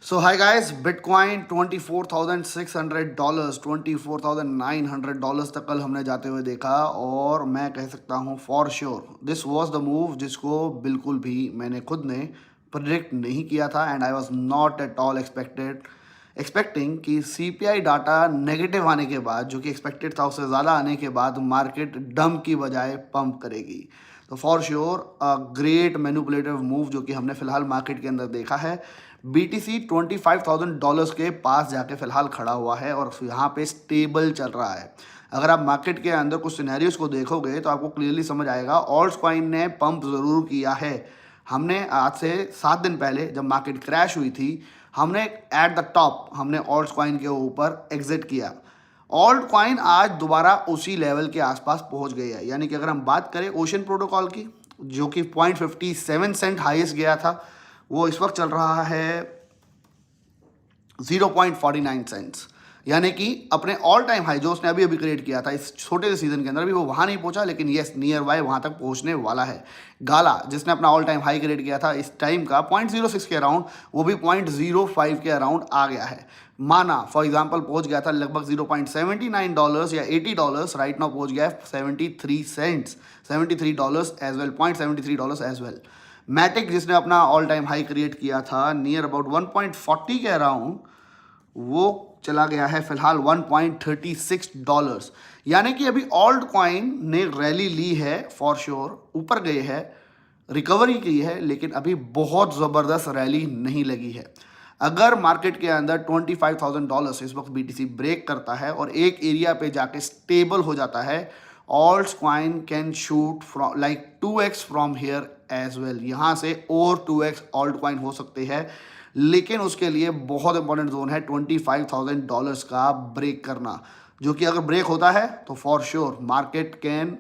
सो hi guys, bitcoin $24,600 $24,900 तक कल हमने जाते हुए देखा और मैं कह सकता हूँ for sure this was the move जिसको बिल्कुल भी मैंने खुद ने प्रिडिक्ट नहीं किया था and I was not at all expecting कि सीपीआई डाटा नेगेटिव आने के बाद, जो कि एक्सपेक्टेड था, उससे ज़्यादा आने के बाद मार्केट डंप की बजाय पंप करेगी। तो for sure a great manipulative move जो कि हमने फिलहाल मार्केट के अंदर देखा है। बीटीसी $25,000 के पास जाके फिलहाल खड़ा हुआ है और यहाँ पे स्टेबल चल रहा है। अगर आप मार्केट के अंदर कुछ सिनेरियोस को देखोगे तो आपको क्लियरली समझ आएगा ऑल्ट्स कॉइन ने पंप ज़रूर किया है। हमने आज से 7 दिन पहले जब मार्केट क्रैश हुई थी, हमने एट द टॉप हमने ऑल्ट्स कॉइन के ऊपर एग्जिट किया। ऑल्ट कॉइन आज दोबारा उसी लेवल के आसपास पहुंच गई है। यानी कि अगर हम बात करें ओशन प्रोटोकॉल की, जो कि 0.57 सेंट हाईएस्ट गया था, वो इस वक्त चल रहा है 0.49 सेंट्स। यानी कि अपने ऑल टाइम हाई जो उसने अभी अभी क्रिएट किया था इस छोटे से सीजन के अंदर, भी वो वहाँ नहीं पहुँचा, लेकिन येस नियर बाय वहाँ तक पहुँचने वाला है। गाला जिसने अपना ऑल टाइम हाई क्रिएट किया था इस टाइम का 0.06 के अराउंड, वो भी 0.05 के अराउंड आ गया है। माना फॉर एग्जांपल पहुँच गया था लगभग $0.79 या $80, राइट नाउ पहुँच गया है 73 cents, $73 as well, $0.73 as well. Matic जिसने अपना ऑल टाइम हाई क्रिएट किया था नियर अबाउट 1.40 के अराउंड, वो चला गया है फिलहाल $1.36। यानी कि अभी ऑल्ट कॉइन ने रैली ली है, फॉर श्योर ऊपर गए है, रिकवरी की है, लेकिन अभी बहुत ज़बरदस्त रैली नहीं लगी है। अगर मार्केट के अंदर $25,000 इस वक्त बीटीसी ब्रेक करता है और एक एरिया पे जाके स्टेबल हो जाता है, alt coin can shoot from like 2x from here as well. यहाँ से और 2x ऑल्ट कॉइन हो सकते हैं, लेकिन उसके लिए बहुत इंपॉर्टेंट जोन है $25,000 का ब्रेक करना, जो कि अगर ब्रेक होता है तो for sure market can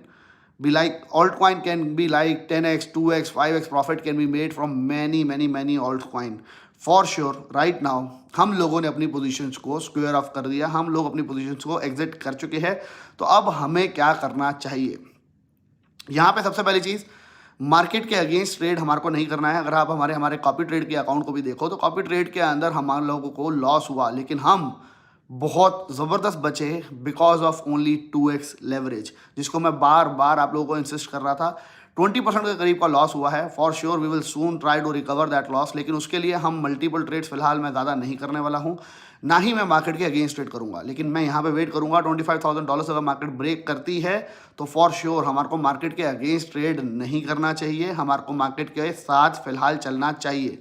be like altcoin can be like 10x 2x 5x profit can be made from many altcoin for sure। right now हम लोगों ने अपनी पोजीशंस को स्क्वायर ऑफ कर दिया, हम लोग अपनी पोजीशंस को एग्जिट कर चुके हैं। तो अब हमें क्या करना चाहिए? यहाँ पे सबसे पहली चीज़, मार्केट के अगेंस्ट ट्रेड हमारे को नहीं करना है। अगर आप हमारे कॉपी ट्रेड के अकाउंट को भी देखो तो कॉपी ट्रेड के अंदर हमारे लोगों को लॉस हुआ, लेकिन हम बहुत ज़बरदस्त बचे because of only 2x leverage, जिसको मैं बार बार आप लोगों को इंसिस्ट कर रहा था। 20% के करीब का लॉस हुआ है। For sure we will soon try to recover that loss, लेकिन उसके लिए हम मल्टीपल ट्रेड्स फिलहाल मैं ज़्यादा नहीं करने वाला हूँ, ना ही मैं मार्केट के अगेंस्ट ट्रेड करूँगा। लेकिन मैं यहाँ पे वेट करूँगा। $25,000 अगर मार्केट ब्रेक करती है तो फॉर श्योर हमारे को मार्केट के अगेंस्ट ट्रेड नहीं करना चाहिए, हमारे को मार्केट के साथ फिलहाल चलना चाहिए।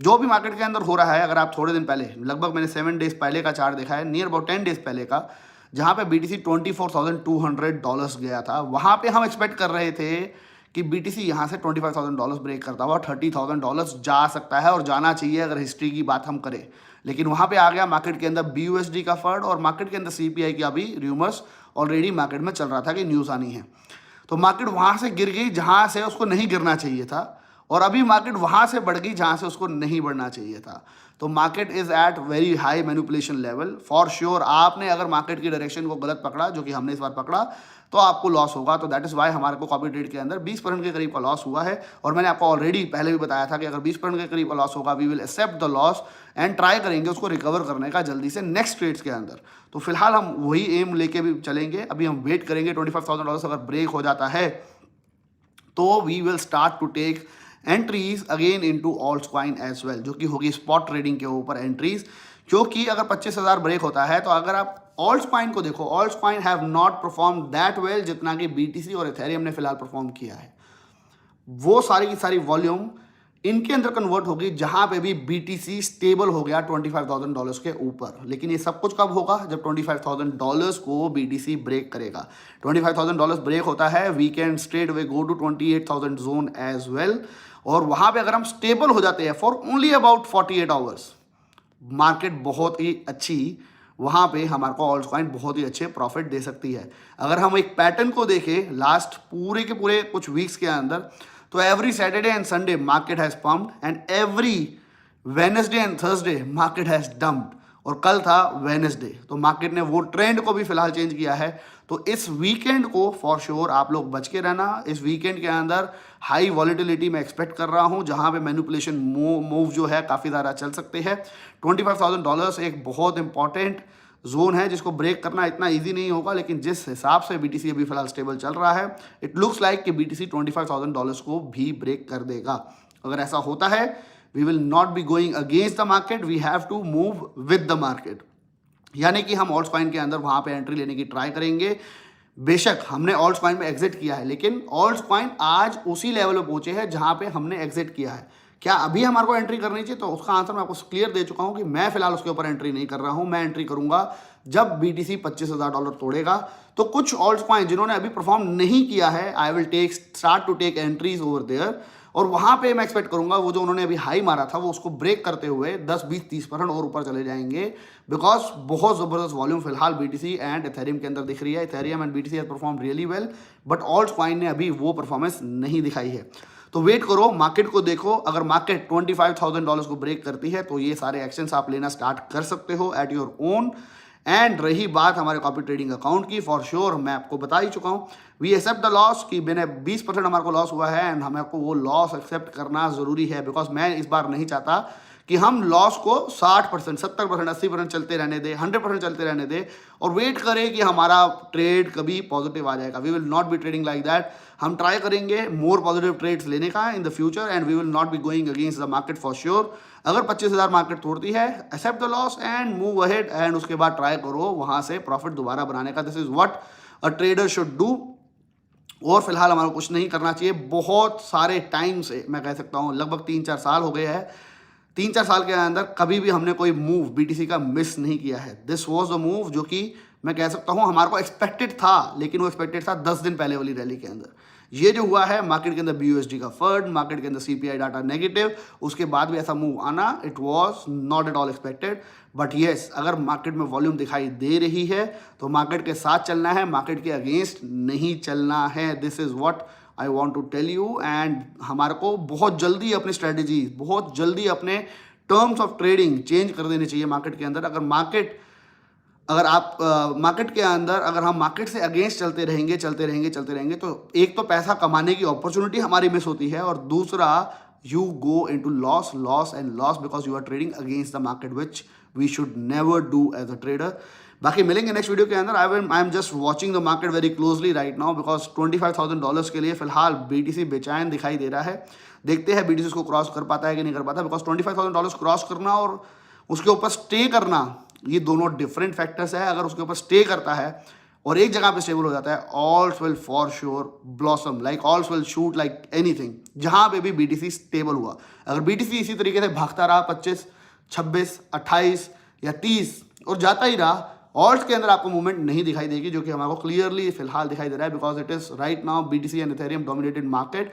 जो भी मार्केट के अंदर हो रहा है, अगर आप थोड़े दिन पहले, लगभग मैंने 7 डेज पहले का चार्ट देखा है, नियर अबाउट 10 डेज पहले का, जहाँ पे बीटीसी $24,200 गया था, वहाँ पे हम एक्सपेक्ट कर रहे थे कि बीटीसी यहाँ से $25,000 ब्रेक करता हुआ $30,000 जा सकता है और जाना चाहिए अगर हिस्ट्री की बात हम करें। लेकिन वहाँ पे आ गया मार्केट के अंदर BUSD का फंड और मार्केट के अंदर CPI का भी र्यूमर्स ऑलरेडी मार्केट में चल रहा था कि न्यूज़ आनी है। तो मार्केट वहाँ से गिर गई जहाँ से उसको नहीं गिरना चाहिए था, और अभी मार्केट वहाँ से बढ़ गई जहाँ से उसको नहीं बढ़ना चाहिए था। तो market is at very high manipulation level. For sure आपने अगर मार्केट की डायरेक्शन को गलत पकड़ा, जो कि हमने इस बार पकड़ा, तो आपको लॉस होगा। तो दैट इज़ वाई हमारे को कॉपी ट्रेड के अंदर 20% के करीब का लॉस हुआ है। और मैंने आपको ऑलरेडी पहले भी बताया था कि अगर 20% के करीब का लॉस होगा, we will accept the loss and try करेंगे उसको रिकवर करने का जल्दी से नेक्स्ट ट्रेड्स के अंदर। तो फिलहाल हम वही एम लेके भी चलेंगे। अभी हम वेट करेंगे। $25,000 अगर ब्रेक हो जाता है तो we will start to take entries again into alt coin as well, जो कि होगी स्पॉट ट्रेडिंग के ऊपर एंट्रीज। क्योंकि अगर 25,000 ब्रेक होता है तो अगर आप ऑल्ट कॉइन को देखो, alt coin have not perform that well जितना कि बीटीसी और इथेरियम ने फिलहाल परफॉर्म किया है। वो सारी की सारी वॉल्यूम इनके अंदर कन्वर्ट होगी जहां पे भी बीटीसी स्टेबल हो गया $25,000 के ऊपर। लेकिन ये सब कुछ कब होगा? जब $25,000 को बीटीसी ब्रेक करेगा। $25,000 ब्रेक होता है, we can straight way go to 28,000 zone as well. और वहां पे अगर हम स्टेबल हो जाते हैं for only about 48 hours, market बहुत ही अच्छी, वहाँ पे हमारे को ऑल्ट कॉइन बहुत ही अच्छे प्रॉफिट दे सकती है। अगर हम एक पैटर्न को देखें लास्ट पूरे के पूरे कुछ वीक्स के अंदर, तो every Saturday and Sunday market has pumped and every Wednesday and Thursday market has dumped. और कल था वेडनेसडे, तो मार्केट ने वो ट्रेंड को भी फिलहाल चेंज किया है। तो इस वीकेंड को फॉर श्योर आप लोग बच के रहना। इस वीकेंड के अंदर हाई वॉलिटिलिटी मैं एक्सपेक्ट कर रहा हूं, जहां पे मैनिपुलेशन मूव जो है काफ़ी ज़्यादा चल सकते हैं। $25,000 एक बहुत इंपॉर्टेंट जोन है जिसको ब्रेक करना इतना इजी नहीं होगा, लेकिन जिस हिसाब से BTC अभी फिलहाल स्टेबल चल रहा है, इट लुक्स लाइक कि BTC $25,000 को भी ब्रेक कर देगा। अगर ऐसा होता है, we will not be going against the market, we have to move with the market. यानी कि हम ऑल्ट्स कॉइन के अंदर वहां पे एंट्री लेने की ट्राई करेंगे। बेशक हमने ऑल्ट्स कॉइन में एग्जिट किया है, लेकिन ऑल्ट्स कॉइन आज उसी लेवल पे पहुंचे हैं जहां पे हमने एग्जिट किया है। क्या अभी हमारे को एंट्री करनी चाहिए? तो उसका आंसर मैं आपको क्लियर दे चुका हूं कि मैं फिलहाल उसके ऊपर एंट्री नहीं कर रहा हूं। मैं एंट्री करूंगा जब BTC $25,000 तोड़ेगा। तो कुछ ऑल्ट्स कॉइन जिन्होंने अभी परफॉर्म नहीं किया है, I will start to take entries over there, और वहां पे मैं एक्सपेक्ट करूंगा वो जो उन्होंने अभी हाई मारा था वो उसको ब्रेक करते हुए 10, 20, 30% और ऊपर चले जाएंगे, बिकॉज बहुत जबरदस्त वॉल्यूम फिलहाल BTC एंड इथेरियम के अंदर दिख रही है। Ethereum and BTC has perform really well, but ult's coin ने अभी वो परफॉर्मेंस नहीं दिखाई है। तो वेट करो, मार्केट को देखो। अगर मार्केट $25,000 को ब्रेक करती है तो ये सारे एक्शंस आप लेना स्टार्ट कर सकते हो एट योर ओन। एंड रही बात हमारे कॉपी ट्रेडिंग अकाउंट की, फॉर श्योर मैं आपको बता ही चुका हूँ, वी एक्सेप्ट द लॉस कि मैंने 20% हमारे को लॉस हुआ है, एंड हमें को वो लॉस एक्सेप्ट करना ज़रूरी है, बिकॉज मैं इस बार नहीं चाहता कि हम लॉस को 60%, 70%, 80% चलते रहने दें, 100% चलते रहने दें और वेट करें कि हमारा ट्रेड कभी पॉजिटिव आ जाएगा। We will not be trading like that. हम ट्राई करेंगे मोर पॉजिटिव ट्रेड्स लेने का in the future, and we will not be going against the market for sure. अगर 25,000 मार्केट तोड़ती है, accept the loss and move ahead, and उसके बाद try करो वहां से प्रॉफिट दोबारा बनाने का। This is what a trader should do. और फिलहाल हमारा कुछ नहीं करना चाहिए। बहुत सारे टाइम से मैं कह सकता हूँ, लगभग 3-4 साल हो गए हैं, 3-4 साल के अंदर कभी भी हमने कोई मूव BTC का मिस नहीं किया है। दिस वॉज द मूव जो कि मैं कह सकता हूँ हमारे को एक्सपेक्टेड था, लेकिन वो एक्सपेक्टेड था 10 दिन पहले वाली रैली के अंदर। ये जो हुआ है, मार्केट के अंदर BUSD का फर्ड, मार्केट के अंदर CPI डाटा नेगेटिव, उसके बाद भी ऐसा मूव आना, it was not at all expected. But yes, अगर मार्केट में वॉल्यूम दिखाई दे रही है तो मार्केट के साथ चलना है, मार्केट के अगेंस्ट नहीं चलना है। This is what I want to tell you. And हमारे को बहुत जल्दी अपनी स्ट्रेटेजी, बहुत जल्दी अपने टर्म्स ऑफ ट्रेडिंग चेंज कर देनी चाहिए मार्केट के अंदर। अगर आप मार्केट के अंदर अगर हम मार्केट से अगेंस्ट चलते रहेंगे तो एक तो पैसा कमाने की अपॉर्चुनिटी हमारी मिस होती है, और दूसरा you go into loss because you are trading against the market, which we should never do as a trader. बाकी मिलेंगे नेक्स्ट वीडियो के अंदर। I am just watching the market very closely right now, because $25,000 के लिए फिलहाल BTC बेचैन दिखाई दे रहा है। देखते हैं BTC उसको क्रॉस कर पाता है कि नहीं कर पाता, बिकॉज $25,000 क्रॉस करना और उसके ऊपर स्टे करना, ये दोनों डिफरेंट फैक्टर्स है। अगर उसके ऊपर स्टे करता है और एक जगह पे स्टेबल हो जाता है, all's will for sure blossom, like all's will shoot like anything. जहां पे भी BTC स्टेबल हुआ, अगर BTC इसी तरीके से भागता रहा 25, 26, 28 या 30 और जाता ही रहा, ऑल्ट्स के अंदर आपको मूवमेंट नहीं दिखाई देगी, जो कि हमारे को क्लियरली फिलहाल दिखाई दे रहा है, because it is right now BTC and Ethereum dominated market.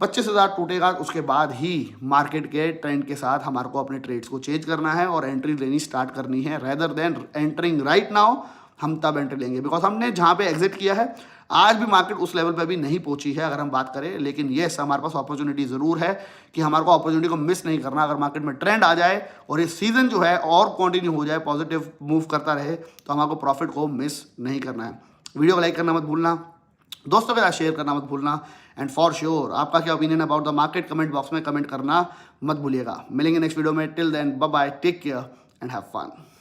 25,000 टूटेगा, उसके बाद ही मार्केट के ट्रेंड के साथ हमारे को अपने ट्रेड्स को चेंज करना है और एंट्री लेनी स्टार्ट करनी है, rather than entering right now. हम तब एंट्री लेंगे, बिकॉज हमने जहाँ पे एग्जिट किया है आज भी मार्केट उस लेवल पे भी नहीं पहुंची है अगर हम बात करें, लेकिन येस हमारे पास अपॉर्चुनिटी ज़रूर है कि हमारे को अपॉर्चुनिटी को मिस नहीं करना। अगर मार्केट में ट्रेंड आ जाए और ये सीजन जो है और कंटिन्यू हो जाए, पॉजिटिव मूव करता रहे, तो हमारे को प्रॉफिट को मिस नहीं करना है। वीडियो को लाइक करना मत भूलना, दोस्तों के साथ शेयर करना मत भूलना, एंड फॉर श्योर आपका क्या opinion about the market comment box में कमेंट करना मत भूलिएगा। मिलेंगे नेक्स्ट वीडियो में, till then bye bye, take care and have fun.